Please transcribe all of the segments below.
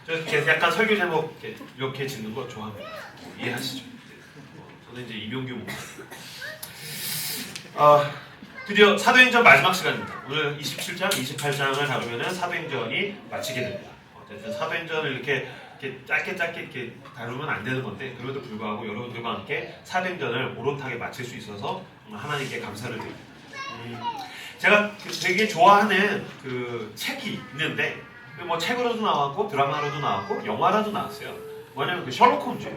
저 이렇게 약간 설교 제목 이렇게 짓는 거 좋아합니다. 이해하시죠? 저는 이제 이명규 목사. 드디어 사도행전 마지막 시간입니다. 오늘 27장, 28장을 다루면은 사도행전이 마치게 됩니다. 어쨌든 사도행전을 이렇게 짧게 이렇게 다루면 안 되는 건데, 그럼에도 불구하고 여러분들과 함께 사도행전을 오롯하게 마칠 수 있어서 하나님께 감사를 드립니다. 제가 되게 좋아하는 그 책이 있는데, 뭐 책으로도 나왔고 드라마로도 나왔고 영화로도 나왔어요. 뭐냐면 그 셜록 홈즈.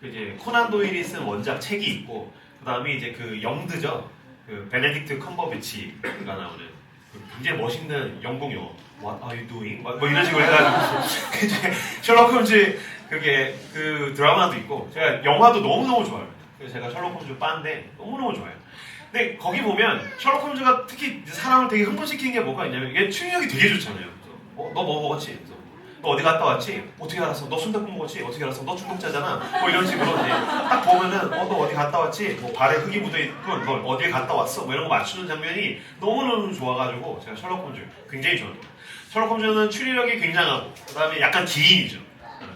이제 코난 도일이 쓴 원작 책이 있고, 그 다음에 이제 그 영드죠. 그 베네딕트 컴버비치가 나오는 그 굉장히 멋있는 영국 영어. What are you doing? 뭐 이런 식으로 해가지고 이제 셜록 홈즈 그게 그 드라마도 있고, 제가 영화도 너무너무 좋아요. 그래서 제가 셜록 홈즈 빤데 너무너무 좋아요. 근데 거기 보면 셜록 홈즈가 특히 사람을 되게 흥분시키는 게 뭐가 있냐면, 이게 추리력이 되게 좋잖아요. 너 뭐 먹었지? 너 어디 갔다 왔지? 어떻게 알았어? 너 순댓국 먹었지? 어떻게 알았어? 너 중독자잖아. 뭐 이런 식으로 이제 딱 보면은 너 어디 갔다 왔지? 뭐 발에 흙이 묻어있고 너 어디 갔다 왔어? 뭐 이런 거 맞추는 장면이 너무너무 좋아가지고 제가 셜록 홈즈 굉장히 좋아합니다. 셜록 홈즈는 추리력이 굉장하고, 그 다음에 약간 기인이죠.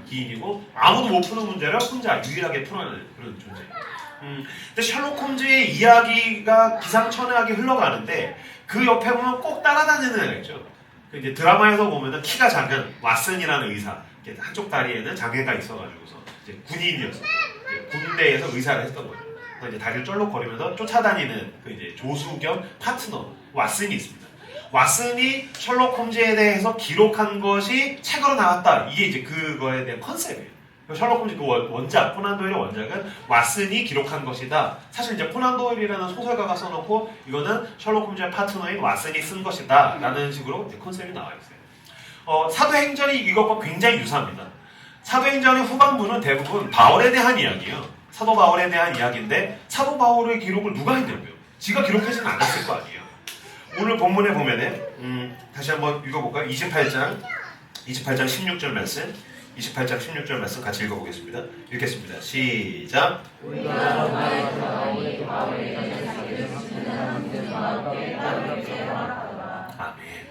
기인이고 아무도 못 푸는 문제를 혼자 유일하게 풀어내는 그런 존재예요. 근데 셜록 홈즈의 이야기가 기상천외하게 흘러가는데, 그 옆에 보면 꼭 따라다니는 애가 있죠. 그 이제 드라마에서 보면은 키가 작은 왓슨이라는 의사, 한쪽 다리에는 장애가 있어가지고서 이제 군인이었어요. 군대에서 의사를 했던 거죠. 그래서 이제 다리를 쩔룩거리면서 쫓아다니는 그 이제 조수 겸 파트너 왓슨이 있습니다. 왓슨이 셜록 홈즈에 대해서 기록한 것이 책으로 나왔다. 이게 이제 그거에 대한 컨셉이에요. 셜록 홈즈 그 원작, 코난 도일의 원작은 왓슨이 기록한 것이다. 사실 이제 코난 도일이라는 소설가가 써놓고 이거는 셜록 홈즈의 파트너인 왓슨이 쓴 것이다 라는 식으로 컨셉이 나와 있어요. 사도행전이 이것과 굉장히 유사합니다. 사도행전의 후반부는 대부분 바울에 대한 이야기예요. 사도 바울에 대한 이야기인데, 사도 바울의 기록을 누가 했냐고요? 지가 기록하지는 않았을 거 아니에요. 오늘 본문에 보면은 다시 한번 읽어볼까요? 28장 16절 말씀, 28장 16절 말씀 같이 읽어보겠습니다. 읽겠습니다. 시작. 아멘.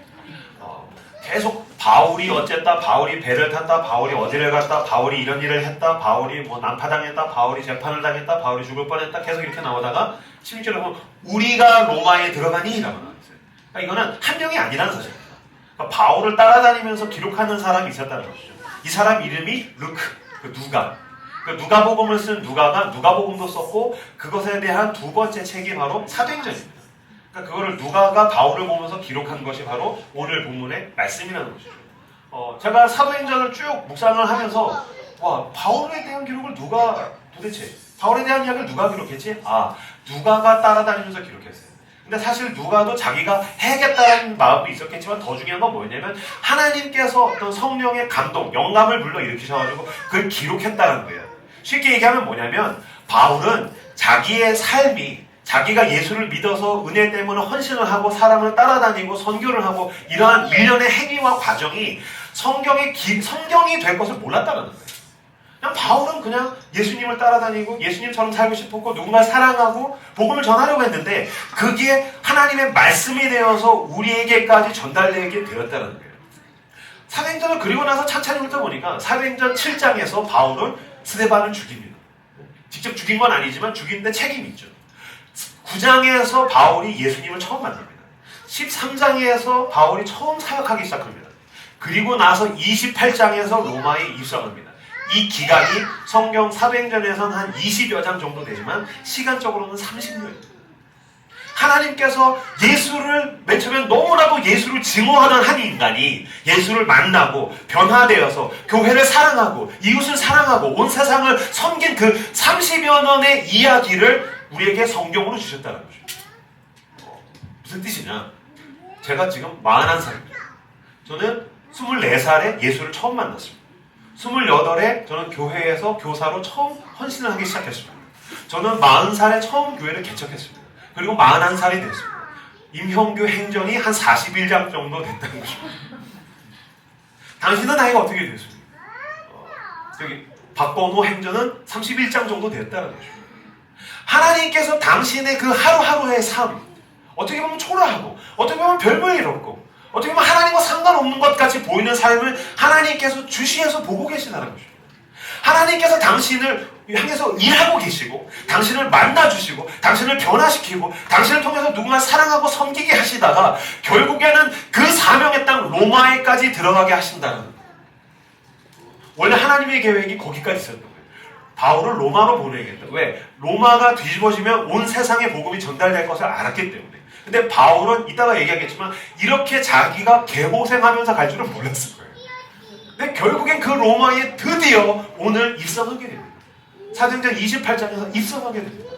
계속 바울이 어쨌다, 바울이 배를 탔다, 바울이 어디를 갔다, 바울이 이런 일을 했다, 바울이 뭐 난파당했다, 바울이 재판을 당했다, 바울이 죽을 뻔했다, 계속 이렇게 나오다가 16절에 보면 우리가 로마에 들어가니? 라고 나왔어요. 그러니까 이거는 한 명이 아니라는 사실입니다. 그러니까 바울을 따라다니면서 기록하는 사람이 있었다는 것이죠. 이 사람 이름이 루크, 누가복음을 쓴 누가가 누가복음도 썼고, 그것에 대한 두 번째 책이 바로 사도행전입니다. 그러니까 그거를 누가가 바울을 보면서 기록한 것이 바로 오늘 본문의 말씀이라는 것이죠. 제가 사도행전을 쭉 묵상을 하면서, 와, 바울에 대한 기록을 바울에 대한 이야기를 누가 기록했지? 누가가 따라다니면서 기록했어요. 근데 사실 누가도 자기가 해야겠다는 마음이 있었겠지만, 더 중요한 건 뭐냐면 하나님께서 어떤 성령의 감동, 영감을 불러일으키셔가지고 그걸 기록했다는 거예요. 쉽게 얘기하면 뭐냐면, 바울은 자기의 삶이, 자기가 예수를 믿어서 은혜 때문에 헌신을 하고 사람을 따라다니고 선교를 하고 이러한 일련의 행위와 과정이 성경이 될 것을 몰랐다는 거예요. 그냥 바울은 그냥 예수님을 따라다니고 예수님처럼 살고 싶었고 누군가를 사랑하고 복음을 전하려고 했는데, 그게 하나님의 말씀이 되어서 우리에게까지 전달되게 되었다는 거예요. 사도행전을 그리고 나서 찬찬히 훑어보니까 사도행전 7장에서 바울은 스데반을 죽입니다. 직접 죽인 건 아니지만 죽이는데 책임이 있죠. 9장에서 바울이 예수님을 처음 만납니다. 13장에서 바울이 처음 사역하기 시작합니다. 그리고 나서 28장에서 로마에 입성합니다. 이 기간이 성경 사도행전에서는 한 20여 장 정도 되지만 시간적으로는 30년입니다. 하나님께서 예수를 맨 처음에 너무나도 예수를 증오하던 한 인간이 예수를 만나고 변화되어서 교회를 사랑하고 이웃을 사랑하고 온 세상을 섬긴 그 30여 년의 이야기를 우리에게 성경으로 주셨다는 거죠. 무슨 뜻이냐? 제가 지금 41살입니다. 저는 24살에 예수를 처음 만났습니다. 28에 저는 교회에서 교사로 처음 헌신을 하기 시작했습니다. 저는 40살에 처음 교회를 개척했습니다. 그리고 41살이 됐습니다. 임형규 행전이 한 41장 정도 됐다는 것입니다. 당신은 나이가 어떻게 됐습니까? 여기 박건호 행전은 31장 정도 됐다는 것입니다. 하나님께서 당신의 그 하루하루의 삶, 어떻게 보면 초라하고 어떻게 보면 별볼일 없고 어떻게 보면 하나님과 상관없는 것 같이 보이는 삶을 하나님께서 주시해서 보고 계시다는 것입니다. 하나님께서 당신을 향해서 일하고 계시고 당신을 만나주시고 당신을 변화시키고 당신을 통해서 누군가 사랑하고 섬기게 하시다가 결국에는 그 사명의 땅 로마에까지 들어가게 하신다는 거예요. 원래 하나님의 계획이 거기까지 있었던 거예요. 바울을 로마로 보내겠다. 왜? 로마가 뒤집어지면 온 세상에 복음이 전달될 것을 알았기 때문에. 근데 바울은 이따가 얘기하겠지만 이렇게 자기가 개고생하면서 갈 줄은 몰랐을 거예요. 근데 결국엔 그 로마에 드디어 오늘 입성하게 됩니다. 사도행전 28장에서 입성하게 됩니다.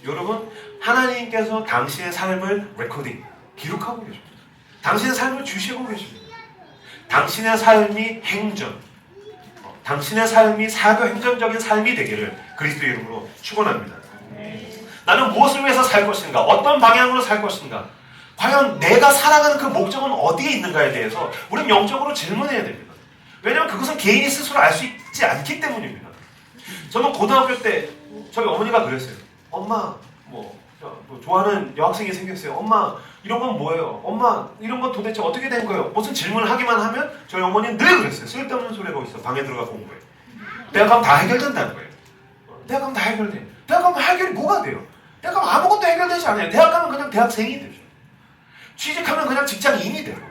여러분, 하나님께서 당신의 삶을 레코딩, 기록하고 계십니다. 당신의 삶을 주시고 계십니다. 당신의 삶이 행전, 당신의 삶이 사도 행전적인 삶이 되기를 그리스도 이름으로 축원합니다. 나는 무엇을 위해서 살 것인가? 어떤 방향으로 살 것인가? 과연 내가 살아가는 그 목적은 어디에 있는가에 대해서 우리는 영적으로 질문해야 됩니다. 왜냐하면 그것은 개인이 스스로 알 수 있지 않기 때문입니다. 저는 고등학교 때 저희 어머니가 그랬어요. 엄마, 좋아하는 여학생이 생겼어요. 엄마, 이런 건 뭐예요? 엄마, 이런 건 도대체 어떻게 된 거예요? 무슨 질문을 하기만 하면 저희 어머니는 늘 그랬어요. 쓸데없는 소리가 있어. 방에 들어가 공부해. 대학 가면 다 해결된다는 거예요. 대학 가면 다 해결돼. 대학 가면 해결이 뭐가 돼요? 대학 가면 아무것도 해결되지 않아요. 대학 가면 그냥 대학생이 되죠. 취직하면 그냥 직장인이 되고,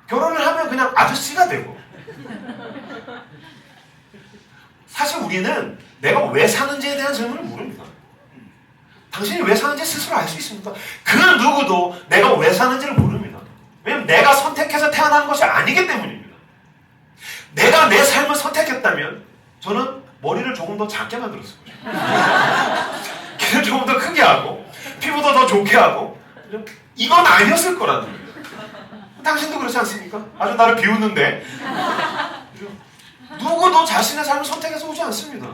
결혼을 하면 그냥 아저씨가 되고. 사실 우리는 내가 왜 사는지에 대한 질문을 모릅니다. 당신이 왜 사는지 스스로 알 수 있습니까? 그 누구도 내가 왜 사는지를 모릅니다. 왜냐하면 내가 선택해서 태어난 것이 아니기 때문입니다. 내가 내 삶을 선택했다면 저는 머리를 조금 더 작게 만들었을 것입니다. 키를 조금 더 크게 하고 피부도 더 좋게 하고 이건 아니었을 거라는 거예요. 당신도 그렇지 않습니까? 아주 나를 비웃는데 누구도 자신의 삶을 선택해서 오지 않습니다.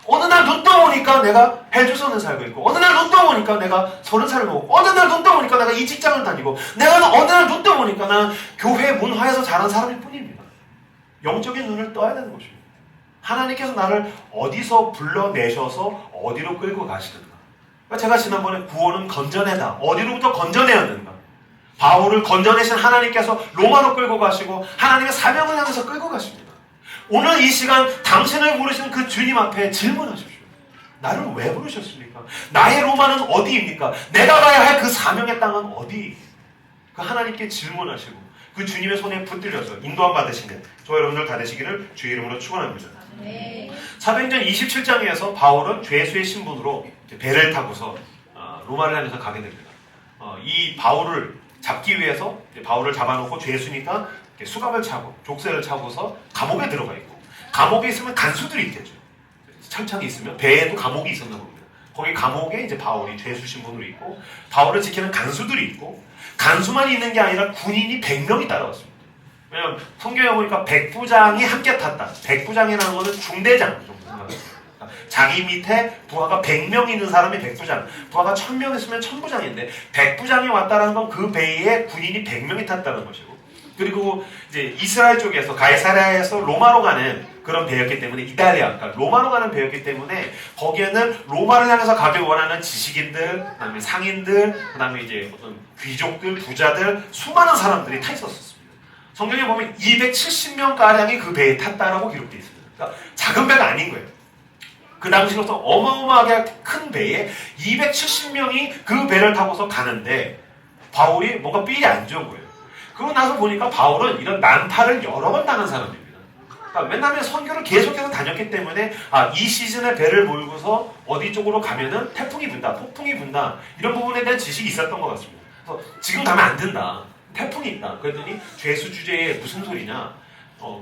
어느 날 눈 떠보니까 내가 헬조선을 살고 있고 어느 날 눈 떠보니까 내가 30살을 먹고 어느 날 눈 떠보니까 내가 이 직장을 다니고 내가 어느 날 눈 떠보니까 나는 교회 문화에서 자란 사람일 뿐입니다. 영적인 눈을 떠야 되는 것입니다. 하나님께서 나를 어디서 불러내셔서 어디로 끌고 가시는가. 그러니까 제가 지난번에 구원은 건져내다. 어디로부터 건져내야 되는가. 바울을 건져내신 하나님께서 로마로 끌고 가시고 하나님의 사명을 향해서 끌고 가십니다. 오늘 이 시간 당신을 부르신 그 주님 앞에 질문하십시오. 나를 왜 부르셨습니까? 나의 로마는 어디입니까? 내가 가야 할 그 사명의 땅은 어디? 그 하나님께 질문하시고 그 주님의 손에 붙들려서 인도함 받으시는 저 여러분들 다 되시기를 주의 이름으로 축원합니다. 네. 사도행전 27장에서 바울은 죄수의 신분으로 배를 타고서 로마를 향해서 가게 됩니다. 이 바울을 잡기 위해서 바울을 잡아놓고 죄수니까 수갑을 차고 족쇄를 차고서 감옥에 들어가 있고 감옥에 있으면 간수들이 있겠죠. 철창이 있으면 배에도 감옥이 있었나 봅니다. 거기 감옥에 이제 바울이 죄수 신분으로 있고 바울을 지키는 간수들이 있고 간수만 있는 게 아니라 군인이 100명이 따라왔습니다. 왜냐하면 성경에 보니까 백부장이 함께 탔다. 백부장이라는 것은 중대장 정도 생각합니다. 자기 밑에 부하가 100명 있는 사람이 백부장, 부하가 1000명 있으면 천부장인데 백부장이 왔다는 건 그 배에 군인이 100명이 탔다는 것이고 그리고 이제 이스라엘 쪽에서 가이사랴에서 로마로 가는 그런 배였기 때문에 이탈리아, 그러니까 로마로 가는 배였기 때문에 거기에는 로마를 향해서 가길 원하는 지식인들, 그다음에 상인들, 그다음에 이제 어떤 귀족들, 부자들, 수많은 사람들이 타 있었습니다. 성경에 보면 270명 가량이 그 배에 탔다라고 기록되어 있습니다. 그러니까 작은 배가 아닌 거예요. 그 당시로서 어마어마하게 큰 배에 270명이 그 배를 타고서 가는데 바울이 뭔가 삘이 안 좋은 거예요. 그러고 나서 보니까 바울은 이런 난파를 여러 번 당한 사람입니다. 그러니까 왜냐하면 선교를 계속해서 다녔기 때문에 이 시즌에 배를 몰고서 어디 쪽으로 가면은 태풍이 분다, 폭풍이 분다 이런 부분에 대한 지식이 있었던 것 같습니다. 그래서 지금 가면 안 된다. 태풍이 있다. 그랬더니 죄수 주제에 무슨 소리냐.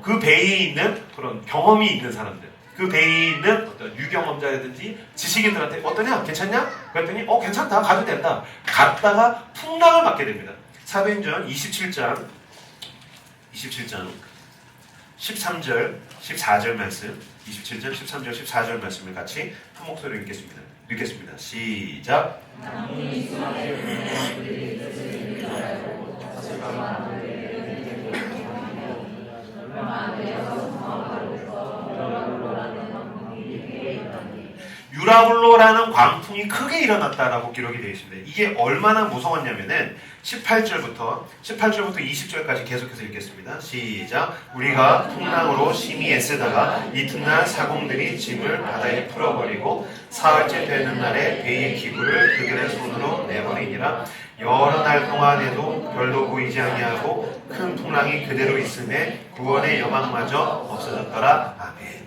그 배에 있는 그런 경험이 있는 사람들 그 배에 있는 어떤 유경험자라든지 지식인들한테 어떠냐? 괜찮냐? 그랬더니 괜찮다. 가도 된다. 갔다가 풍랑을 맞게 됩니다. 사도행전 27장 13절 14절 말씀 27절 13절 14절 말씀을 같이 한 목소리로 읽겠습니다. 시작. 유라굴로라는 광풍이 크게 일어났다라고 기록이 되어 있습니다. 이게 얼마나 무서웠냐면은 18절부터 20절까지 계속해서 읽겠습니다. 시작. 우리가 풍랑으로 심히 애쓰다가 이튿날 사공들이 짐을 바다에 풀어버리고 사흘째 되는 날에 배의 기구를 그들의 손으로 내버리니라. 여러 날 동안에도 별도 보이지 아니하고 큰 풍랑이 그대로 있음에 구원의 여망마저 없어졌더라. 아멘.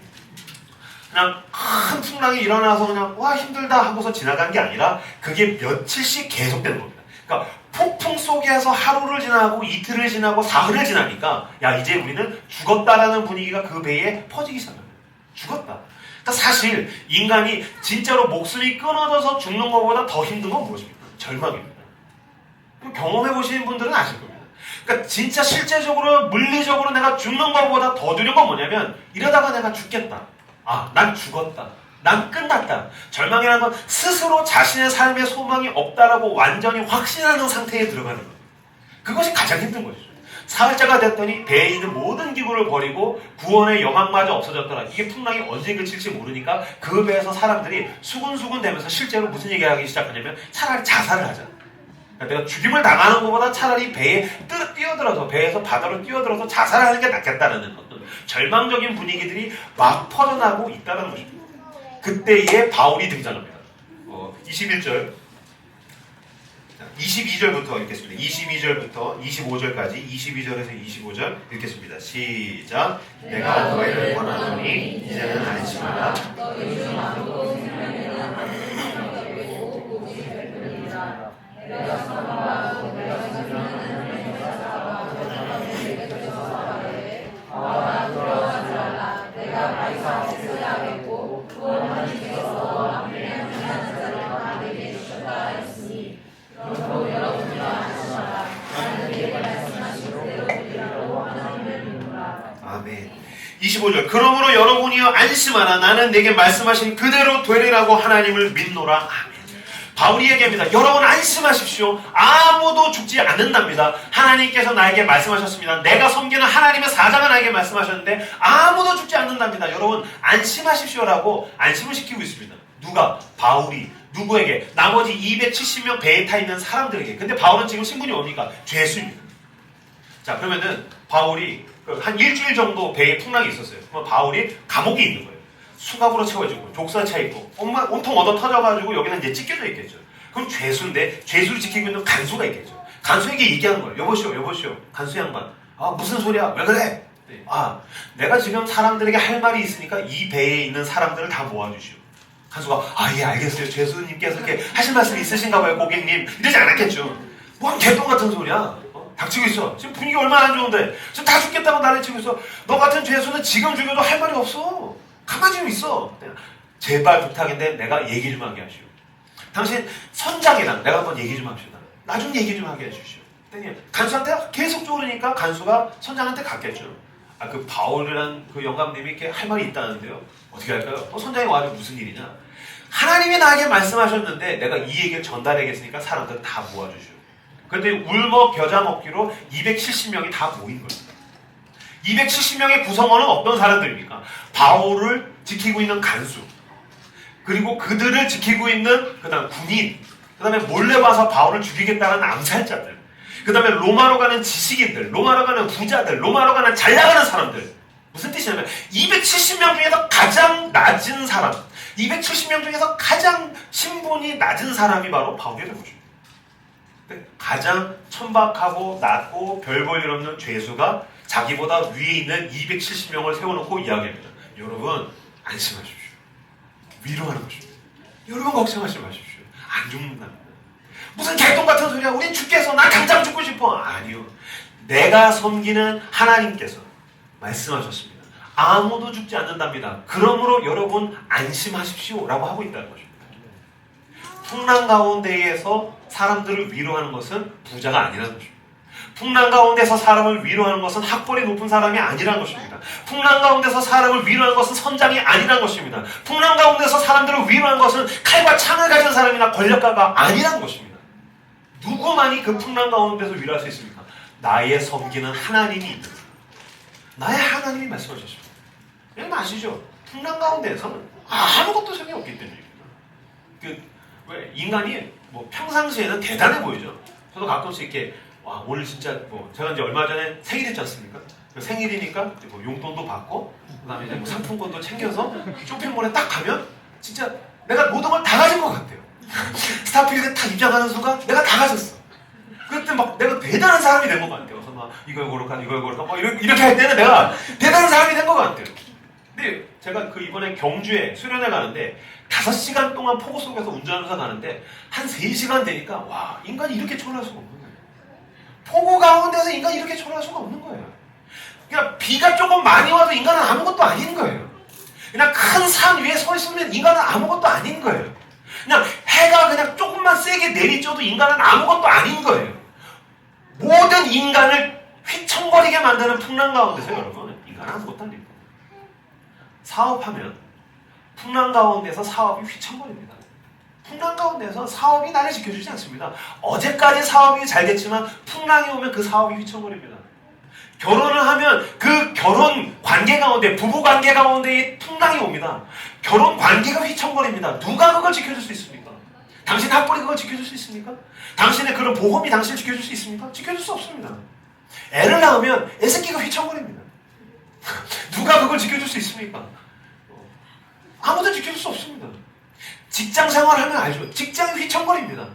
그냥 큰 풍랑이 일어나서 그냥 와 힘들다 하고서 지나간 게 아니라 그게 며칠씩 계속되는 겁니다. 그러니까 폭풍 속에서 하루를 지나고 이틀을 지나고 사흘을 지나니까 야 이제 우리는 죽었다라는 분위기가 그 배에 퍼지기 시작합니다. 죽었다. 그러니까 사실 인간이 진짜로 목숨이 끊어져서 죽는 것보다 더 힘든 건 무엇입니까? 절망입니다. 경험해 보시는 분들은 아실 겁니다. 그러니까 진짜 실제적으로 물리적으로 내가 죽는 것보다 더 두려운 건 뭐냐면 이러다가 내가 죽겠다. 아, 난 죽었다. 난 끝났다. 절망이라는 건 스스로 자신의 삶에 소망이 없다라고 완전히 확신하는 상태에 들어가는 거예요. 그것이 가장 힘든 것이죠. 사흘째가 됐더니 배에 있는 모든 기구를 버리고 구원의 여망마저 없어졌더라. 이게 풍랑이 언제 그칠지 모르니까 그 배에서 사람들이 수군수군 되면서 실제로 무슨 얘기를 하기 시작하냐면 차라리 자살을 하자. 그러니까 내가 죽임을 당하는 것보다 차라리 배에 뛰어들어서 배에서 바다로 뛰어들어서 자살하는 게 낫겠다는 어떤 절망적인 분위기들이 막 퍼져나고 있다는 것입니다. 그때에 바울이 등장합니다. 21절 22절부터 읽겠습니다. 22절부터 25절까지 22절에서 25절 읽겠습니다. 시작. 내가 너희를 권하노니 이제는 안심하라. 아멘. 25절. 그러므로 여러분이여 안심하라. 나는 내게 말씀하신 그대로 되리라고 하나님을 믿노라. 아멘. 바울이 얘기합니다. 여러분 안심하십시오. 아무도 죽지 않는답니다. 하나님께서 나에게 말씀하셨습니다. 내가 섬기는 하나님의 사자가 나에게 말씀하셨는데 아무도 죽지 않는답니다. 여러분 안심하십시오라고 안심을 시키고 있습니다. 누가? 바울이. 누구에게? 나머지 270명 배에 타 있는 사람들에게. 근데 바울은 지금 신분이 뭡니까? 죄수입니다. 자, 그러면은 바울이 한 일주일 정도 배에 풍랑이 있었어요. 그러면 바울이 감옥에 있는 거예요. 수갑으로 채워지고 족사 차있고 온통 얻어 터져가지고 여기는 이제 찢겨져 있겠죠. 그럼 죄수인데 죄수를 지키고 있는 간수가 있겠죠. 간수에게 얘기하는 거예요. 여보시오 간수 양반. 아 무슨 소리야? 왜 그래? 네. 아 내가 지금 사람들에게 할 말이 있으니까 이 배에 있는 사람들을 다 모아주시오. 간수가 아 예 알겠어요. 죄수님께서 이렇게 하실 말씀이 있으신가 봐요 고객님. 이러지 않았겠죠. 뭐 개똥 같은 소리야. 닥치고 있어. 지금 분위기 얼마나 안 좋은데 지금 다 죽겠다고 난리치고 있어. 너 같은 죄수는 지금 죽여도 할 말이 없어. 가만히 좀 있어. 제발 부탁인데 내가 얘기 좀 하게 하시오. 당신 선장이랑 내가 한번 얘기 좀 합시다. 나 좀 얘기 좀 하게 해주시오. 간수한테 계속 쪼르니까 간수가 선장한테 갔겠죠. 아, 그 바울이란 그 영감님이 이렇게 할 말이 있다는데요. 어떻게 할까요? 선장이 와서 무슨 일이냐? 하나님이 나에게 말씀하셨는데 내가 이 얘기를 전달하겠으니까 사람들 다 모아주시오. 그런데 울먹겨자 먹기로 270명이 다 모인 거예요. 270명의 구성원은 어떤 사람들입니까? 바울을 지키고 있는 간수, 그리고 그들을 지키고 있는 그다음 군인, 그다음에 몰래 와서 바울을 죽이겠다는 암살자들, 그다음에 로마로 가는 지식인들, 로마로 가는 부자들, 로마로 가는 잘 나가는 사람들. 무슨 뜻이냐면 270명 중에서 가장 낮은 사람, 270명 중에서 가장 신분이 낮은 사람이 바로 바울이라는 것입니다. 가장 천박하고 낮고 별 볼 일 없는 죄수가 자기보다 위에 있는 270명을 세워놓고 이야기합니다. 여러분 안심하십시오. 위로하는 것입니다. 여러분 걱정하지 마십시오. 안 죽는답니다. 무슨 개똥 같은 소리야. 우린 죽겠어. 난 당장 죽고 싶어. 아니요. 내가 섬기는 하나님께서 말씀하셨습니다. 아무도 죽지 않는답니다. 그러므로 여러분 안심하십시오 라고 하고 있다는 것입니다. 풍랑 가운데에서 사람들을 위로하는 것은 부자가 아니라는 것입니다. 풍랑 가운데서 사람을 위로하는 것은 학벌이 높은 사람이 아니라는 것입니다. 풍랑 가운데서 사람을 위로하는 것은 선장이 아니라는 것입니다. 풍랑 가운데서 사람들을 위로하는 것은 칼과 창을 가진 사람이나 권력가가 아니라는 것입니다. 누구만이 그 풍랑 가운데서 위로할 수 있습니까? 나의 섬기는 하나님이 있는 거예요. 나의 하나님이 말씀하셨습니다. 여러분 아시죠? 풍랑 가운데에서는 아무것도 소용이 없기 때문입니다. 왜? 인간이 뭐 평상시에는 대단해 보이죠. 저도 가끔씩 이렇게 와 오늘 진짜 뭐 제가 이제 얼마 전에 생일했지 않습니까? 생일이니까 뭐 용돈도 받고 그다음에 이제 뭐 상품권도 챙겨서 쇼핑몰에 딱 가면 진짜 내가 모든 걸 다 가진 것 같아요. 스타필드에 딱 입장하는 순간 내가 다 가졌어. 그때 막 내가 대단한 사람이 된 것 같아요. 그래서 막 이걸 고를까 막 이렇게 할 때는 내가 대단한 사람이 된 것 같아요. 근데 제가 그 이번에 경주에 수련회 가는데 5시간 동안 폭우 속에서 운전하면서 가는데 한 3시간 되니까 와 인간이 이렇게 초라할 수가 없는 거예요. 폭우 가운데서 인간이 이렇게 초라할 수가 없는 거예요. 그냥 비가 조금 많이 와도 인간은 아무것도 아닌 거예요. 그냥 큰 산 위에 서 있으면 인간은 아무것도 아닌 거예요. 그냥 해가 그냥 조금만 세게 내리쬐도 인간은 아무것도 아닌 거예요. 모든 인간을 휘청거리게 만드는 풍랑 가운데서 여러분 인간은 아무것도 아닙니다. 사업하면 풍랑 가운데서 사업이 휘청거립니다. 풍랑 가운데서 사업이 나를 지켜주지 않습니다. 어제까지 사업이 잘 됐지만 풍랑이 오면 그 사업이 휘청거립니다. 결혼을 하면 그 결혼 관계 가운데 부부 관계 가운데에 풍랑이 옵니다. 결혼 관계가 휘청거립니다. 누가 그걸 지켜줄 수 있습니까? 당신 학벌이 그걸 지켜줄 수 있습니까? 당신의 그런 보험이 당신을 지켜줄 수 있습니까? 지켜줄 수 없습니다. 애를 낳으면 애새끼가 휘청거립니다. 누가 그걸 지켜줄 수 있습니까? 아무도 지켜줄 수 없습니다. 직장 생활하면 알죠. 직장이 휘청거립니다.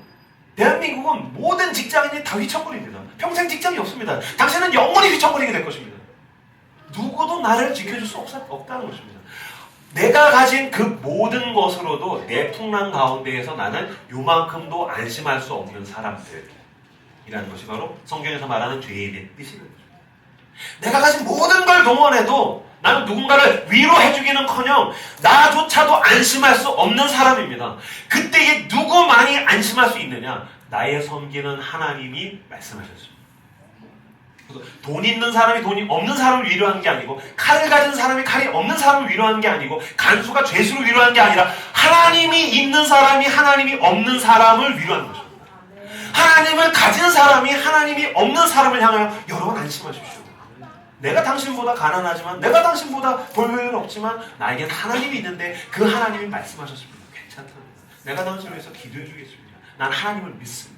대한민국은 모든 직장인이 다 휘청거립니다. 평생 직장이 없습니다. 당신은 영원히 휘청거리게 될 것입니다. 누구도 나를 지켜줄 수 없다는 것입니다. 내가 가진 그 모든 것으로도 내 풍랑 가운데에서 나는 요만큼도 안심할 수 없는 사람들이라는 것이 바로 성경에서 말하는 죄인의 뜻입니다. 내가 가진 모든 걸 동원해도 나는 누군가를 위로해주기는커녕 나조차도 안심할 수 없는 사람입니다. 그때에 누구만이 안심할 수 있느냐? 나의 섬기는 하나님이 말씀하셨습니다. 돈 있는 사람이 돈이 없는 사람을 위로하는 게 아니고 칼을 가진 사람이 칼이 없는 사람을 위로하는 게 아니고 간수가 죄수를 위로하는 게 아니라 하나님이 있는 사람이 하나님이 없는 사람을 위로하는 것입니다. 하나님을 가진 사람이 하나님이 없는 사람을 향하여 여러분 안심하십시오. 내가 당신보다 가난하지만 내가 당신보다 볼효율 없지만 나에겐 하나님이 있는데 그 하나님이 말씀하셨습니다. 괜찮답니다. 내가 당신을 위해서 기도해 주겠습니다. 난 하나님을 믿습니다.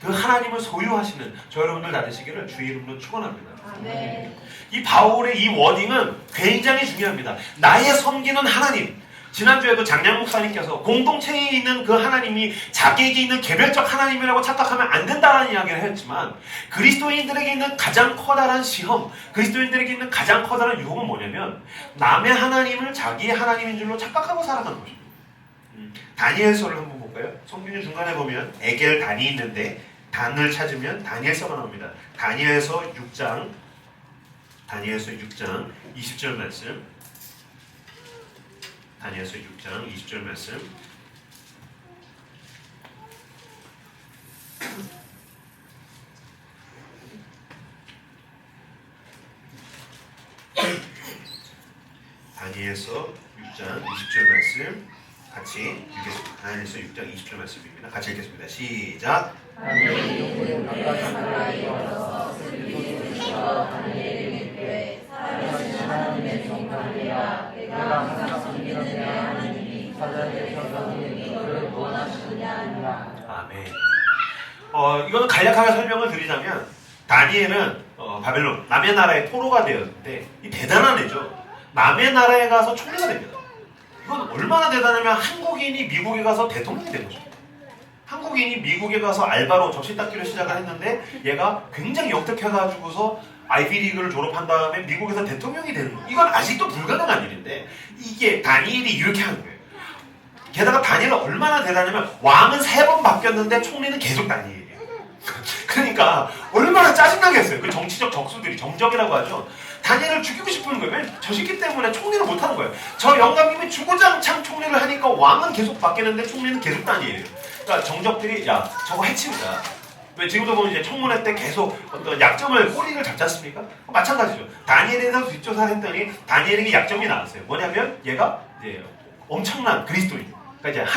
그 하나님을 소유하시는 저 여러분들 다 되시기를 주의 이름으로 축원합니다. 이 바울의 이 워딩은 굉장히 중요합니다. 나의 섬기는 하나님. 지난주에도 장량 목사님께서 공동체에 있는 그 하나님이 자기에게 있는 개별적 하나님이라고 착각하면 안 된다는 이야기를 했지만 그리스도인들에게 있는 가장 커다란 시험, 그리스도인들에게 있는 가장 커다란 유혹은 뭐냐면 남의 하나님을 자기의 하나님인 줄로 착각하고 살아가는 것입니다. 다니엘서를 한번 볼까요? 성경 중간에 보면 에겔 단이 있는데 단을 찾으면 다니엘서가 나옵니다. 다니엘서 6장 20절 말씀. 다니엘서 6장 20절 말씀. 다니엘서 6장 20절 말씀 같이 읽겠습니다. 다니엘서 6장 20절 말씀입니다. 같이 읽겠습니다. 시작. 다니엘이 각각 나라에 일어서 슬기를 주어 다니엘을 믿되 살아계신 하나님의 정탐이라 내가 항상 섬기는 내 하나님이 사자들에서 너희에게 그를 원하시느냐. 아멘. 이거는 간략하게 설명을 드리자면 다니엘은 바벨론 남의 나라의 포로가 되었는데 이 대단한 애죠. 남의 나라에 가서 총리가 됩니다. 이건 얼마나 대단하면 한국인이 미국에 가서 대통령이 된 거죠. 한국인이 미국에 가서 알바로 접시 닦기를 시작을 했는데 얘가 굉장히 역특해가지고서 아이비리그를 졸업한 다음에 미국에서 대통령이 되는 거예요. 이건 아직도 불가능한 일인데 이게 다니엘이 이렇게 하는 거예요. 게다가 다니엘은 얼마나 대단하면 왕은 3번 바뀌었는데 총리는 계속 다니엘이에요. 그러니까 얼마나 짜증나겠어요. 그 정치적 적수들이 정적이라고 하죠. 다니엘을 죽이고 싶은 거예요. 왜? 저 새끼 때문에 총리를 못하는 거예요. 저 영감님이 주구장창 총리를 하니까 왕은 계속 바뀌는데 총리는 계속 다니엘이에요. 그러니까 정적들이 야 저거 해치우자. 왜 지금도 보면 이제 청문회 때 계속 어떤 약점을 꼬리를 잡지 않습니까? 마찬가지죠. 다니엘에 대해서 뒷조사를 했더니 다니엘에게 약점이 나왔어요. 뭐냐면 얘가 이제 엄청난 그리스도인. 그러니까 이제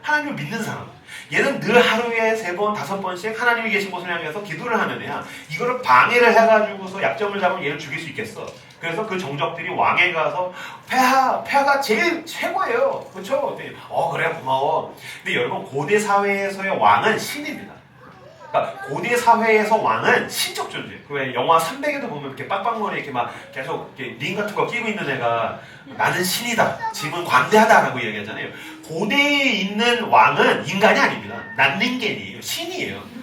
하나님을 믿는 사람. 얘는 늘 하루에 3번, 5번씩 하나님이 계신 곳을 향해서 기도를 하는 애야. 이거를 방해를 해가지고서 약점을 잡으면 얘를 죽일 수 있겠어. 그래서 그 정적들이 왕에 가서 폐하가 제일 최고예요. 그렇죠? 그래 고마워. 근데 여러분 고대 사회에서의 왕은 신입니다. 그러니까 고대 사회에서 왕은 신적 존재. 왜 영화 300에도 보면 이렇게 빡빡머리 이렇게 막 계속 이렇게 링 같은 거 끼고 있는 애가 나는 신이다. 짐은 관대하다라고 얘기하잖아요. 고대에 있는 왕은 인간이 아닙니다. 난닝겐이에요. 신이에요.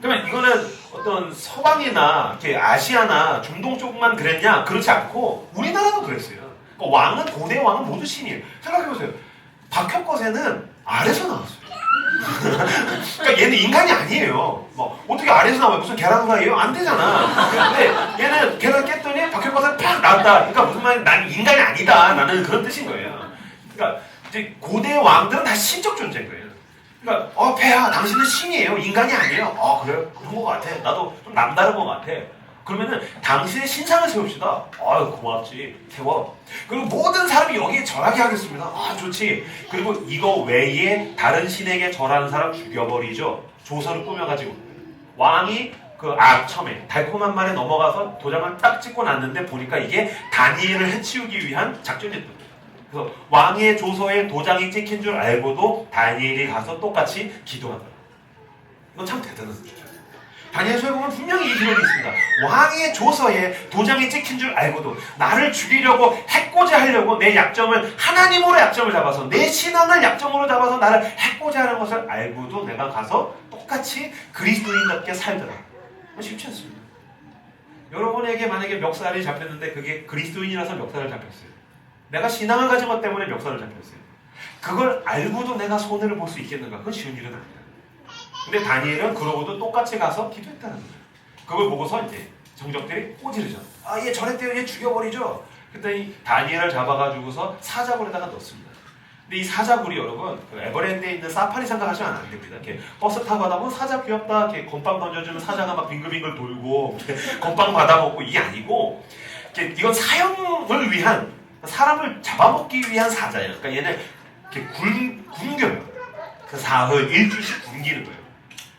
그러면 이거는 어떤 서방이나 이렇게 아시아나 중동 쪽만 그랬냐? 그렇지 않고 우리나라도 그랬어요. 그러니까 왕은 고대 왕은 모두 신이에요. 생각해보세요. 박혁거세는 아래서 나왔어요. 그러니까 얘는 인간이 아니에요. 뭐 어떻게 아래서 나와요? 무슨 계란 후라이요? 안 되잖아. 근데 얘는 계란 깼더니 박혁거세 팍 나왔다. 그러니까 무슨 말이야? 난 인간이 아니다. 나는 그런 뜻인 거예요. 그러니까 이제 고대 왕들은 다 신적 존재인 거예요. 그러니까 폐하 당신은 신이에요. 인간이 아니에요. 그래요? 그런 것 같아. 나도 좀 남다른 것 같아. 그러면은 당신의 신상을 세웁시다. 고맙지. 세워. 그리고 모든 사람이 여기에 절하게 하겠습니다. 좋지. 그리고 이거 외에 다른 신에게 절하는 사람 죽여버리죠. 조서를 꾸며가지고 왕이 처음에 달콤한 말에 넘어가서 도장을 딱 찍고 났는데 보니까 이게 다니엘을 해치우기 위한 작전이었던 거예요. 그래서 왕의 조서에 도장이 찍힌 줄 알고도 다니엘이 가서 똑같이 기도하더라. 이건 참 대단한 거죠. 다니엘서에 보면 분명히 이 기록이 있습니다. 왕의 조서에 도장이 찍힌 줄 알고도 나를 죽이려고 해코자 하려고 내 약점을 하나님으로 약점을 잡아서 내 신앙을 약점으로 잡아서 나를 해코자 하는 것을 알고도 내가 가서 똑같이 그리스도인답게 살더라. 쉽지 않습니다. 여러분에게 만약에 멱살이 잡혔는데 그게 그리스도인이라서 멱살을 잡혔어요. 내가 신앙을 가진 것 때문에 멱살을 잡혔어요. 그걸 알고도 내가 손해를 볼 수 있겠는가? 그건 쉬운 일은 아니다. 근데 다니엘은 그러고도 똑같이 가서 기도했다는 거예요. 그걸 보고서 이제 정적들이 꼬지르죠. 얘 저랬대요. 얘 죽여버리죠. 그랬더니 다니엘을 잡아가지고서 사자굴에다가 넣습니다. 근데 이 사자굴이 여러분 에버랜드에 있는 사파리 생각하시면 안 됩니다. 이렇게 버스 타고 가다 보면 사자 귀엽다. 이렇게 건빵 던져주면 사자가 막 빙글빙글 돌고 건빵 받아먹고 이게 아니고 이건 사형을 위한 사람을 잡아먹기 위한 사자예요. 그러니까 얘는 이렇게 굶겨요. 그 사흘 일주일씩 굶기는 거예요.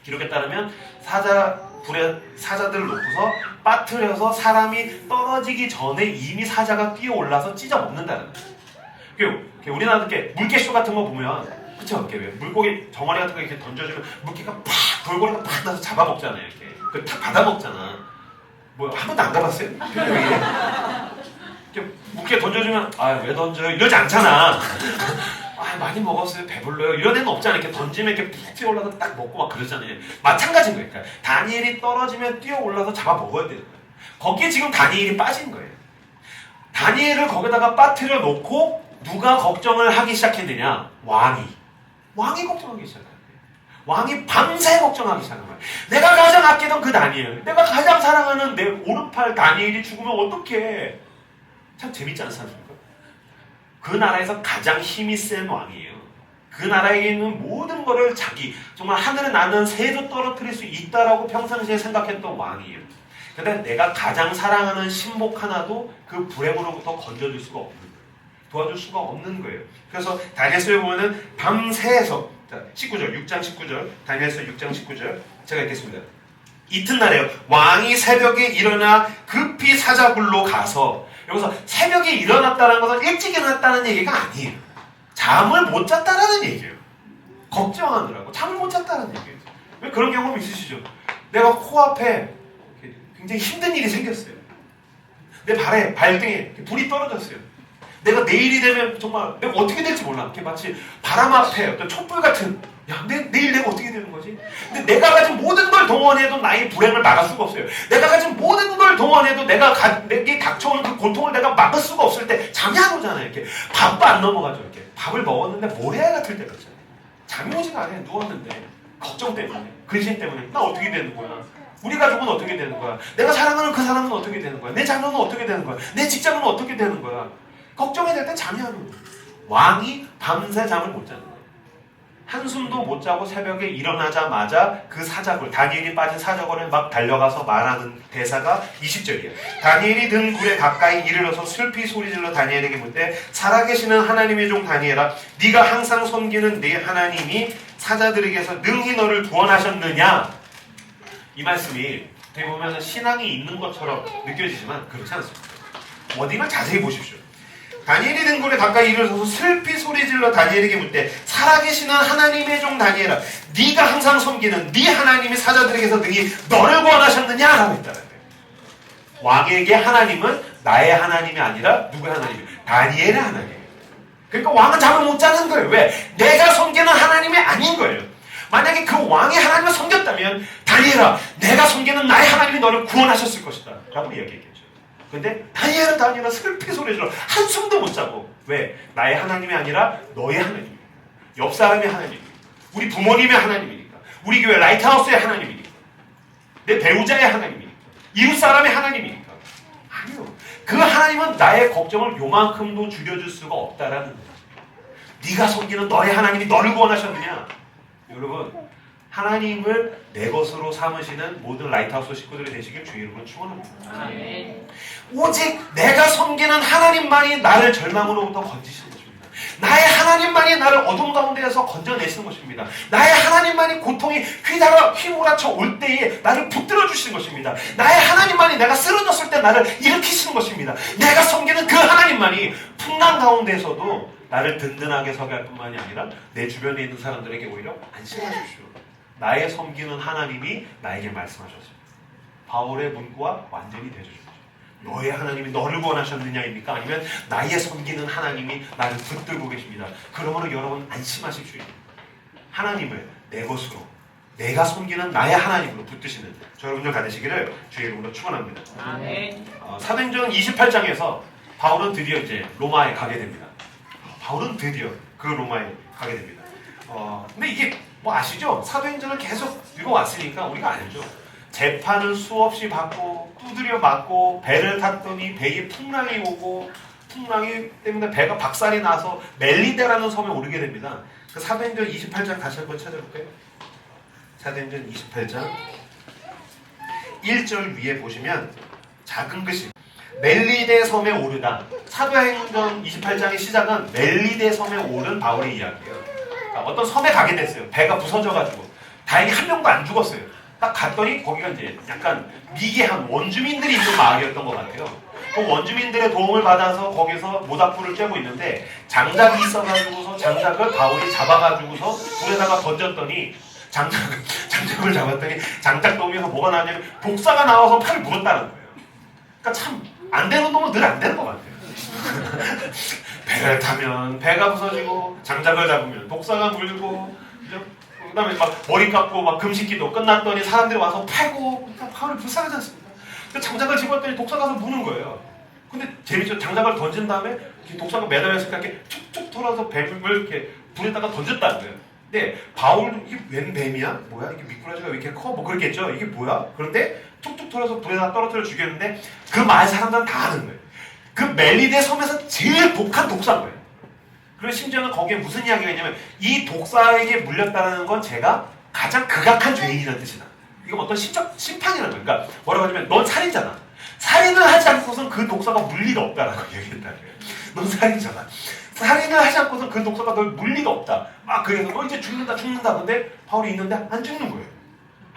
기록에 따르면 사자들을 놓고서 빠뜨려서 사람이 떨어지기 전에 이미 사자가 뛰어올라서 찢어 먹는다는 거예요. 우리나라 이렇게 물개쇼 같은 거 보면 그쵸? 이렇게 물고기 정어리 같은 거 이렇게 던져주면 물개가 팍 돌고리가 팍 나서 잡아먹잖아요. 이렇게 탁 받아먹잖아. 뭐 한 번도 안 가봤어요? 이렇게 물개 던져주면 왜 던져요? 이러지 않잖아. 많이 먹었어요. 배불러요. 이런 애는 없잖아요. 이렇게 던지면 이렇게 푹 뛰어올라서 딱 먹고 막 그러잖아요. 마찬가지인 거예요. 그러니까 다니엘이 떨어지면 뛰어올라서 잡아 먹어야 되는 거예요. 거기에 지금 다니엘이 빠진 거예요. 다니엘을 거기다가 빠뜨려 놓고 누가 걱정을 하기 시작했느냐? 왕이 걱정하기 시작한 거예요. 왕이 밤새 걱정하기 시작한 거예요. 내가 가장 아끼던 그 다니엘, 내가 가장 사랑하는 내 오른팔 다니엘이 죽으면 어떡해? 참 재밌지 않습니까? 그 나라에서 가장 힘이 센 왕이에요. 그 나라에 있는 모든 거를 정말 하늘에 나는 새도 떨어뜨릴 수 있다라고 평상시에 생각했던 왕이에요. 근데 내가 가장 사랑하는 신복 하나도 그 불행으로부터 건져줄 수가 없는 거예요. 도와줄 수가 없는 거예요. 그래서 다니엘서에 보면은 밤새서 19절, 6장 19절, 다니엘서 6장 19절 제가 읽겠습니다. 이튿날에요. 왕이 새벽에 일어나 급히 사자굴로 가서 여기서 새벽에 일어났다는 것은 일찍 일어났다는 얘기가 아니에요. 잠을 못 잤다라는 얘기예요. 걱정하느라고 잠을 못 잤다는 얘기예요. 왜 그런 경험 있으시죠? 내가 코앞에 굉장히 힘든 일이 생겼어요. 내 발등에 불이 떨어졌어요. 내가 내일이 되면 정말 내가 어떻게 될지 몰라. 이렇게 마치 바람 앞에 어떤 촛불 같은 내일 내가 어떻게 되는 거지? 근데 내가 가진 모든 걸 동원해도 나의 불행을 막을 수가 없어요. 내가 가진 모든 걸 동원해도 내게 닥쳐오는 그 고통을 내가 막을 수가 없을 때 잠이 안 오잖아요. 이렇게 밥도 안 넘어가죠. 이렇게 밥을 먹었는데 모래알 같을 때가 있잖아요. 잠이 오지가 않아요. 누웠는데 걱정 때문에, 근심 때문에 나 어떻게 되는 거야? 우리 가족은 어떻게 되는 거야? 내가 사랑하는 그 사람은 어떻게 되는 거야? 내 자녀는 어떻게 되는 거야? 내 직장은 어떻게 되는 거야? 걱정이 될 때 잠이 안 오는 거예요. 왕이 밤새 잠을 못 자는 거예요. 한숨도 못 자고 새벽에 일어나자마자 그 사자굴, 다니엘이 빠진 사자굴에 막 달려가서 말하는 대사가 20절이에요. 다니엘이 든 굴에 가까이 이르러서 슬피 소리질러 다니엘에게 묻되 살아계시는 하나님의 종 다니엘아, 네가 항상 섬기는 네 하나님이 사자들에게서 능히 너를 구원하셨느냐? 이 말씀이 되게 보면 신앙이 있는 것처럼 느껴지지만 그렇지 않습니다. 워딩을 자세히 보십시오. 다니엘이 등굴에 가까이 이르러서 슬피 소리질러 다니엘에게 묻되 살아계시는 하나님의 종 다니엘아 네가 항상 섬기는 네 하나님의 사자들에게서 능히 너를 구원하셨느냐? 라고 했다는 거예요. 왕에게 하나님은 나의 하나님이 아니라 누구의 하나님이에요? 다니엘의 하나님이에요. 그러니까 왕은 잠을 못 자는 거예요. 왜? 내가 섬기는 하나님이 아닌 거예요. 만약에 그 왕의 하나님을 섬겼다면 다니엘아 내가 섬기는 나의 하나님이 너를 구원하셨을 것이다 라고 이야기했겠죠. 근데 다니엘은 슬피 소리질러 한숨도 못 자고 왜? 나의 하나님이 아니라 너의 하나님이에요. 옆 사람의 하나님이에요. 우리 부모님의 하나님이니까 우리 교회 라이트하우스의 하나님이니까 내 배우자의 하나님이니까 이웃 사람의 하나님이니까 아니요. 그 하나님은 나의 걱정을 요만큼도 줄여줄 수가 없다라는 거예요. 네가 섬기는 너의 하나님이 너를 구원하셨느냐? 여러분 하나님을 내 것으로 삼으시는 모든 라이트하우스 식구들이 되시길 주의 이름으로 축원합니다. 오직 내가 섬기는 하나님만이 나를 절망으로부터 건지시는 것입니다. 나의 하나님만이 나를 어둠 가운데에서 건져내시는 것입니다. 나의 하나님만이 고통이 휘몰아쳐 올 때에 나를 붙들어 주시는 것입니다. 나의 하나님만이 내가 쓰러졌을 때 나를 일으키시는 것입니다. 내가 섬기는 그 하나님만이 풍랑 가운데에서도 나를 든든하게 서게 할 뿐만이 아니라 내 주변에 있는 사람들에게 오히려 안심하십시오. 나의 섬기는 하나님이 나에게 말씀하셨습니다. 바울의 문구와 완전히 대조됩니다. 너의 하나님이 너를 구원하셨느냐입니까? 아니면 나의 섬기는 하나님이 나를 붙들고 계십니다. 그러므로 여러분 안심하십시오. 하나님을 내 것으로 내가 섬기는 나의 하나님으로 붙드시는 저 여러분들 가되시기를 주의 이름으로 축원합니다. 사도행전 28장에서 바울은 드디어 이제 로마에 가게 됩니다. 바울은 드디어 그 로마에 가게 됩니다. 근데 이게 뭐 아시죠? 사도행전을 계속 읽어왔으니까 우리가 알죠. 재판을 수없이 받고 두드려 맞고 배를 탔더니 배에 풍랑이 오고 풍랑이 때문에 배가 박살이 나서 멜리데라는 섬에 오르게 됩니다. 그 사도행전 28장 다시 한번 찾아볼까요? 사도행전 28장 1절 위에 보시면 작은 글씨 멜리데 섬에 오르다. 사도행전 28장의 시작은 멜리데 섬에 오른 바울의 이야기예요. 어떤 섬에 가게 됐어요. 배가 부서져가지고 다행히 한 명도 안 죽었어요. 딱 갔더니 거기가 이제 약간 미개한 원주민들이 있는 마을이었던 것 같아요. 그 원주민들의 도움을 받아서 거기서 모닥불을 쬐고 있는데 장작이 있어가지고서 장작을 바울이 잡아가지고서 불에다가 던졌더니 장작을 잡았더니 장작 도움에서 뭐가 나왔냐면 독사가 나와서 팔을 물었다는 거예요. 그러니까 참 안 되는 놈은 늘 안 되는 것 같아요. 배를 타면 배가 부서지고 장작을 잡으면 독사가 물고 그 다음에 막 머리 깎고 막 금식기도 끝났더니 사람들이 와서 패고 바울이 불쌍하지 않습니까? 장작을 집었더니 독사가 가서 무는 거예요. 근데 재밌죠? 장작을 던진 다음에 독사가 매달려서 이렇게 툭툭 털어서 뱀을 이렇게 불에다가 던졌다는 거예요. 근데 바울도 이게 웬 뱀이야? 뭐야? 이게 미꾸라지가 왜 이렇게 커? 뭐 그렇겠죠? 이게 뭐야? 그런데 툭툭 털어서 불에다 떨어뜨려 죽였는데 그 마을 사람들은 다 아는 거예요. 그 멜리데 섬에서 제일 독한 독사인 거예요. 그리고 심지어는 거기에 무슨 이야기가 있냐면 이 독사에게 물렸다는 건 제가 가장 극악한 죄인이라는 뜻이다. 이건 어떤 심판이라는 거예요. 그러니까 뭐라고 하냐면 넌 살인자다. 살인을 하지 않고선 그 독사가 물 리가 없다라고 얘기했다는 거예요. 넌 살인자다. 살인을 하지 않고선 그 독사가 널 물 리가 없다. 막 그래서 너 이제 죽는다. 근데 바울이 있는데 안 죽는 거예요.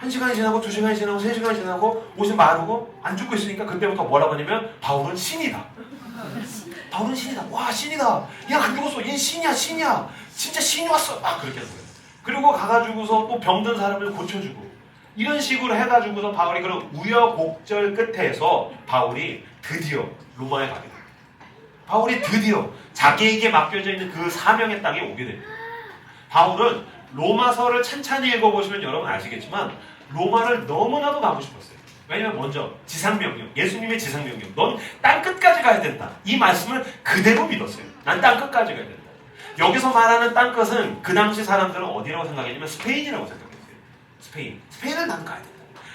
1시간이 지나고 2시간이 지나고 3시간이 지나고 옷이 마르고 안 죽고 있으니까 그때부터 뭐라고 하냐면 바울은 신이다. 바울은 신이다. 와 신이다. 얘 안 죽었어. 얘 신이야. 진짜 신이 왔어. 막 그렇게 하는 거예요. 그리고 가가지고서 또 병든 사람을 고쳐주고 이런 식으로 해가지고서 바울이 그런 우여곡절 끝에서 바울이 드디어 로마에 가게 됩니다. 바울이 드디어 자기에게 맡겨져 있는 그 사명의 땅에 오게 됩니다. 바울은 로마서를 찬찬히 읽어보시면 여러분 아시겠지만 로마를 너무나도 가고 싶었어요. 왜냐면 먼저 지상명령, 예수님의 지상명령, 넌 땅끝까지 가야 된다. 이 말씀을 그대로 믿었어요. 난 땅끝까지 가야 된다. 여기서 말하는 땅끝은 그 당시 사람들은 어디라고 생각했냐면 스페인이라고 생각했어요. 스페인을 난 가야 된다.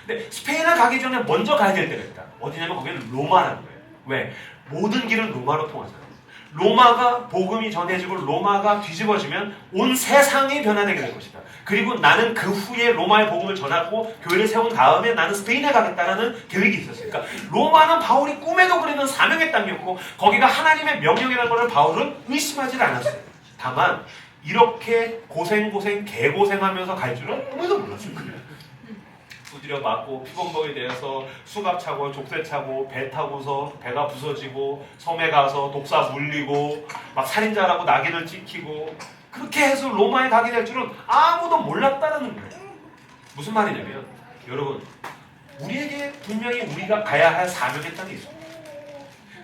근데 스페인을 가기 전에 먼저 가야 될 때가 있다. 어디냐면 거기는 로마라는 거예요. 왜? 모든 길은 로마로 통하잖아요. 로마가 복음이 전해지고 로마가 뒤집어지면 온 세상이 변화되게 될 것이다. 그리고 나는 그 후에 로마의 복음을 전하고 교회를 세운 다음에 나는 스페인에 가겠다라는 계획이 있었어요. 그러니까 로마는 바울이 꿈에도 그리는 사명의 땅이었고 거기가 하나님의 명령이라는 것을 바울은 의심하지 않았어요. 다만 이렇게 개고생하면서 갈 줄은 꿈에도 몰랐을 거예요. 두드려 맞고 피범벅이 되어서 수갑 차고 족쇄 차고 배 타고서 배가 부서지고 섬에 가서 독사 물리고 막 살인자라고 낙인을 찍히고 그렇게 해서 로마에 가게 될 줄은 아무도 몰랐다는 거예요. 무슨 말이냐면 여러분 우리에게 분명히 우리가 가야 할 사명의 땅이 있습니다.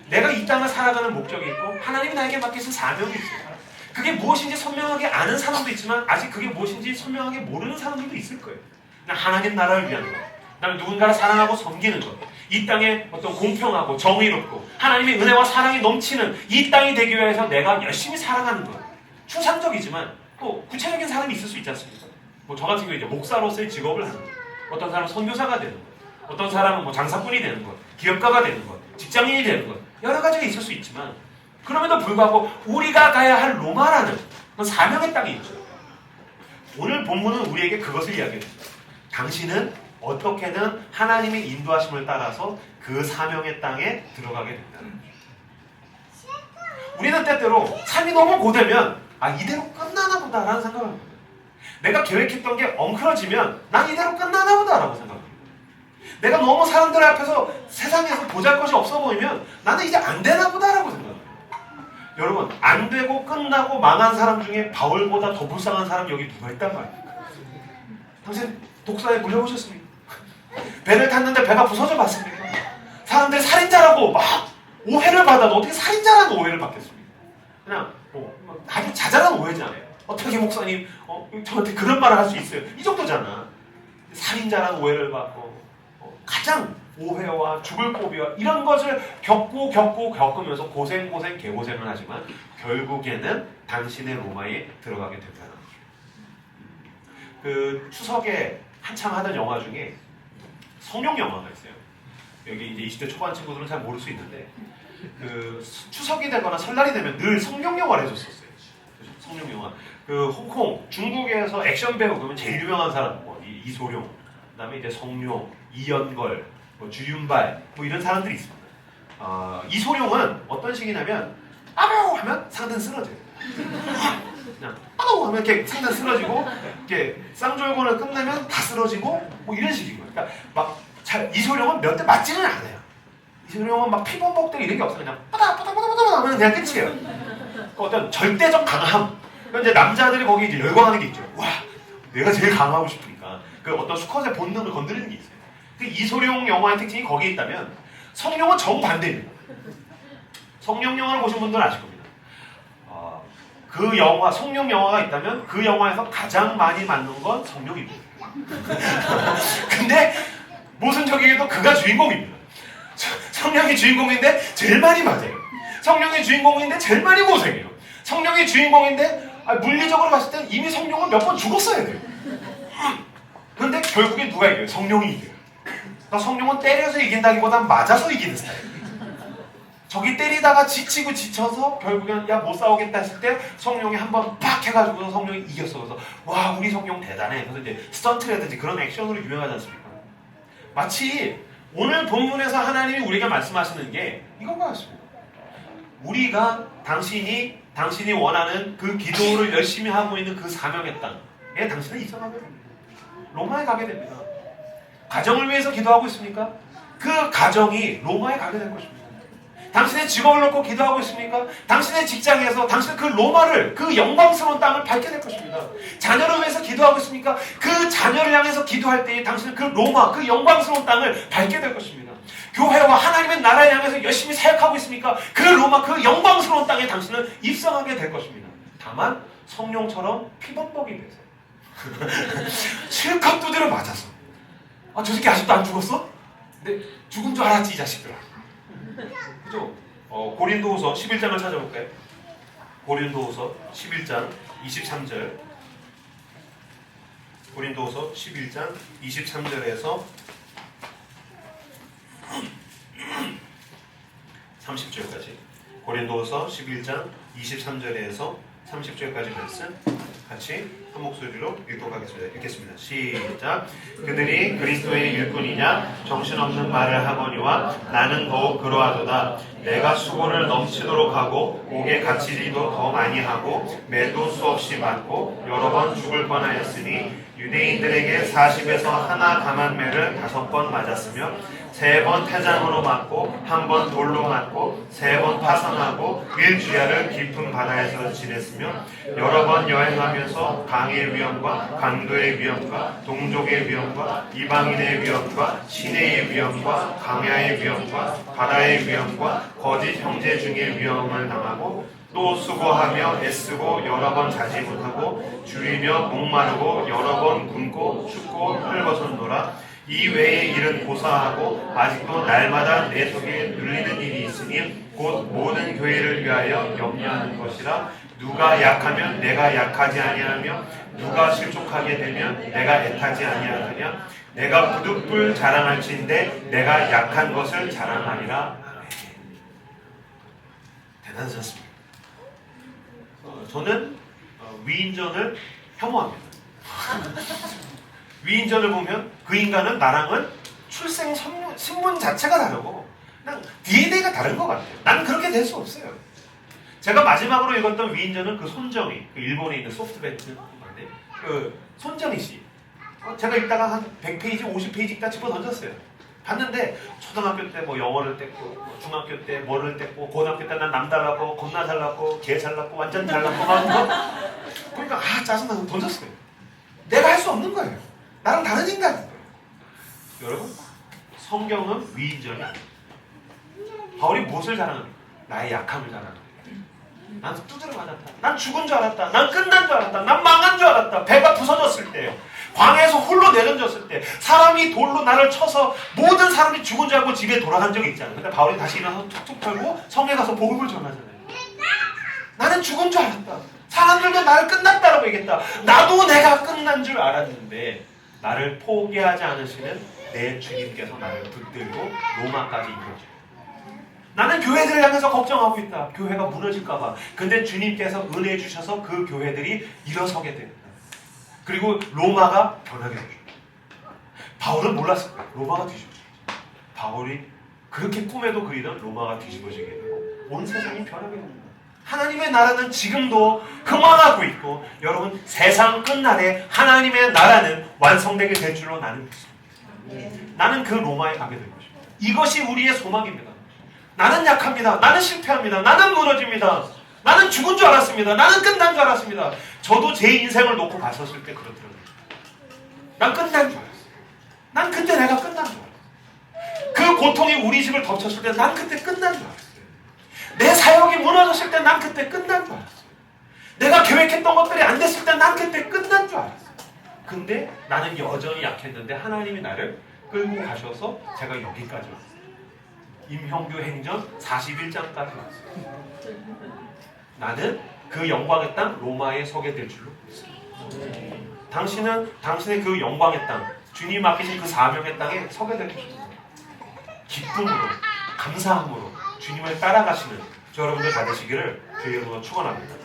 내가 이 땅을 살아가는 목적이 있고 하나님이 나에게 맡기신 사명이 있어요. 그게 무엇인지 선명하게 아는 사람도 있지만 아직 그게 무엇인지 선명하게 모르는 사람들도 있을 거예요. 그냥 하나님 나라를 위한 것, 그다음에 누군가를 사랑하고 섬기는 것, 이 땅에 어떤 공평하고 정의롭고 하나님의 은혜와 사랑이 넘치는 이 땅이 되기 위해서 내가 열심히 살아가는 것. 추상적이지만 또 구체적인 사람이 있을 수 있지 않습니까? 뭐 저 같은 경우 이제 목사로서의 직업을 하는 것, 어떤 사람은 선교사가 되는 것, 어떤 사람은 뭐 장사꾼이 되는 것, 기업가가 되는 것, 직장인이 되는 것, 여러 가지가 있을 수 있지만 그럼에도 불구하고 우리가 가야 할 로마라는 사명의 땅이 있죠. 오늘 본문은 우리에게 그것을 이야기합니다. 당신은 어떻게든 하나님의 인도하심을 따라서 그 사명의 땅에 들어가게 된다는 거죠. 우리는 때때로 삶이 너무 고되면 이대로 끝나나 보다라는 생각을 합니다. 내가 계획했던 게 엉클어지면 난 이대로 끝나나 보다라고 생각합니다. 내가 너무 사람들 앞에서 세상에서 보잘것이 없어 보이면 나는 이제 안 되나 보다라고 생각합니다. 여러분 안 되고 끝나고 망한 사람 중에 바울보다 더 불쌍한 사람 여기 누가 있단 말입니까? 당신 독사에 물려보셨습니까? 배를 탔는데 배가 부서져 봤습니까? 사람들이 살인자라고 막 오해를 받아도 어떻게 살인자라는 오해를 받겠습니까? 그냥 아주 자잘한 오해잖아요. 어떻게 목사님 저한테 그런 말을 할 수 있어요? 이 정도잖아. 살인자라는 오해를 받고 가장 오해와 죽을 고비와 이런 것을 겪으면서 고생 개고생을 하지만 결국에는 당신의 로마에 들어가게 된다는 거죠. 그 추석에 한참 하던 영화 중에 성룡 영화가 있어요. 여기 이제 20대 초반 친구들은 잘 모를 수 있는데 그 추석이 되거나 설날이 되면 늘 성룡 영화를 해줬었어요. 성룡 영화. 그 홍콩 중국에서 액션 배우 그러면 제일 유명한 사람 이소룡, 그다음에 이제 성룡, 이연걸, 주윤발 이런 사람들이 있습니다. 이소룡은 어떤 식이냐면 아우 하면 상대는 쓰러져요. 그냥 아우 하면 이렇게 상대는 쓰러지고 이렇게 쌍절곤을 끝내면 다 쓰러지고 이런 식인 거예요. 그러니까 막 이소룡은 몇 대 맞지는 않아요. 이소룡은 막 피범벅들 이런 게 없어요. 그냥 빠다빠다빠다빠다 하면 그냥 끝이에요. 어떤 절대적 강함. 이제 남자들이 거기 이제 열광하는 게 있죠. 와, 내가 제일 강하고 싶으니까 그 어떤 수컷의 본능을 건드리는 게 있어요. 그 이소룡 영화의 특징이 거기에 있다면 성룡은 정반대입니다. 성룡 영화를 보신 분들은 아실 겁니다. 그 영화 성룡 영화가 있다면 그 영화에서 가장 많이 맞는 건 성룡입니다. 근데 모순적이게도 그가 주인공입니다. 성룡이 주인공인데 제일 많이 맞아요. 성룡이 주인공인데 제일 많이 고생해요. 성룡이 주인공인데 물리적으로 봤을 땐 이미 성룡은 몇 번 죽었어야 돼요. 그런데 결국엔 누가 이겨요? 성룡이 이겨요. 그러니까 성룡은 때려서 이긴다기보단 맞아서 이기는 스타일이에요. 저기 때리다가 지치고 지쳐서 결국엔 못 싸우겠다 했을 때 성룡이 한번 팍 해가지고 성룡이 이겼어. 그래서 와 우리 성룡 대단해. 그래서 이제 스턴트라든지 그런 액션으로 유명하지 않습니까? 마치 오늘 본문에서 하나님이 우리에게 말씀하시는 게 이건 것 같습니다. 우리가 당신이 원하는 그 기도를 열심히 하고 있는 그 사명의 땅에 당신은 입성하게 됩니다. 로마에 가게 됩니다. 가정을 위해서 기도하고 있습니까? 그 가정이 로마에 가게 될 것입니다. 당신의 직업을 놓고 기도하고 있습니까? 당신의 직장에서 당신은 그 로마를, 그 영광스러운 땅을 밟게 될 것입니다. 자녀를 위해서 기도하고 있습니까? 그 자녀를 향해서 기도할 때 당신은 그 로마, 그 영광스러운 땅을 밟게 될 것입니다. 교회와 하나님의 나라를 향해서 열심히 사역하고 있습니까? 그 로마, 그 영광스러운 땅에 당신은 입성하게 될 것입니다. 다만 성룡처럼 피범벅이 돼서 실컷 두드려 맞아서 저 새끼 아직도 안 죽었어? 근데 죽은 줄 알았지 이 자식들아. 그죠? 고린도후서 11장을 찾아볼까요? 고린도후서 11장 23절. 고린도후서 11장 23절에서 30절까지. 고린도후서 11장 23절에서 30절까지 말씀 같이 한 목소리로 읽도록 하겠습니다. 읽겠습니다. 시작. 그들이 그리스도의 일꾼이냐 정신없는 말을 하거니와 나는 더욱 그러하도다. 내가 수고를 넘치도록 하고 옥에 갇히기도 더 많이 하고 매도 수없이 맞고 여러 번 죽을 뻔하였으니 유대인들에게 40에서 하나 감한 매를 5번 맞았으며 3번 태장으로 맞고 1번 돌로 맞고 3번 파상하고 1주야를 깊은 바다에서 지냈으며 여러 번 여행하면서 강의 위험과 강도의 위험과 동족의 위험과 이방인의 위험과 시내의 위험과 강야의 위험과 바다의 위험과 거짓 형제 중의 위험을 당하고 또 수고하며 애쓰고 여러 번 자지 못하고 줄이며 목마르고 여러 번 굶고 춥고 헐벗었노라. 이 외의 일은 고사하고 아직도 날마다 내 속에 눌리는 일이 있으니 곧 모든 교회를 위하여 염려하는 것이라. 누가 약하면 내가 약하지 아니하며 누가 실족하게 되면 내가 애타지 아니하느냐. 내가 부득불 자랑할지인데 내가 약한 것을 자랑하리라. 대단하셨습니다. 저는 위인전을 혐오합니다. 위인전을 보면 그 인간은 나랑은 출생 신분 자체가 다르고 그냥 DNA가 다른 것 같아요. 나는 그렇게 될 수 없어요. 제가 마지막으로 읽었던 위인전은 그 손정희, 그 일본에 있는 소프트뱅크 그 손정희 씨. 제가 읽다가 한 100페이지, 50페이지 딱 집어 던졌어요. 봤는데 초등학교 때 뭐 영어를 뗐고 중학교 때 뭐를 뗐고 고등학교 때 난 남달랐고 겁나 잘났고 개 잘났고 완전 잘났고 막 그러니까 짜증나서 던졌어요. 내가 할 수 없는 거예요. 나랑 다른 인간인 거예요. 여러분 성경은 위인전이 아니에요. 바울이 무엇을 자랑합니까? 나의 약함을 자랑합니다. 난 두드려 맞았다. 난 죽은 줄 알았다. 난 끝난 줄 알았다. 난 망한 줄 알았다. 배가 부서졌을 때요. 광야에서 홀로 내던졌을 때 사람이 돌로 나를 쳐서 모든 사람이 죽은 줄 알고 집에 돌아간 적이 있잖아요. 근데 바울이 다시 일어나서 툭툭 털고 성에 가서 복음을 전하잖아요. 나는 죽은 줄 알았다. 사람들도 나를 끝났다라고 얘기했다. 나도 내가 끝난 줄 알았는데 나를 포기하지 않으시는 내 주님께서 나를 붙들고 로마까지 이끌어줘요. 나는 교회들을 향해서 걱정하고 있다. 교회가 무너질까봐. 근데 주님께서 은혜 주셔서 그 교회들이 일어서게 됩니다. 그리고 로마가 변하게 됩니다. 바울은 몰랐을 거예요. 로마가 뒤집어져요. 바울이 그렇게 꿈에도 그리던 로마가 뒤집어지게 되고 온 세상이 변하게 됩니다. 하나님의 나라는 지금도 흥황하고 있고 여러분 세상 끝날에 하나님의 나라는 완성되게 될 줄로 나는 믿습니다. 나는 그 로마에 가게 될 것입니다. 이것이 우리의 소망입니다. 나는 약합니다. 나는 실패합니다. 나는 무너집니다. 나는 죽은 줄 알았습니다. 나는 끝난 줄 알았습니다. 저도 제 인생을 놓고 봤었을 때 그렇더라고요. 난 끝난 줄 알았어요. 난 그때 내가 끝난 줄 알았어요. 그 고통이 우리 집을 덮쳤을 때 난 그때 끝난 줄 알았어요. 내 사역이 무너졌을 때 난 그때 끝난 줄 알았어요. 내가 계획했던 것들이 안 됐을 때 난 그때 끝난 줄 알았어요. 근데 나는 여전히 약했는데 하나님이 나를 끌고 가셔서 제가 여기까지 왔어요. 임형규 행전 41장까지 왔어요. 나는 그 영광의 땅 로마에 서게 될 줄로 믿습니다. 당신은 당신의 그 영광의 땅, 주님 맡기신 그 사명의 땅에 서게 될 것입니다. 기쁨으로, 감사함으로 주님을 따라가시는 저 여러분들 다 되시기를 주의 이름으로 축원합니다.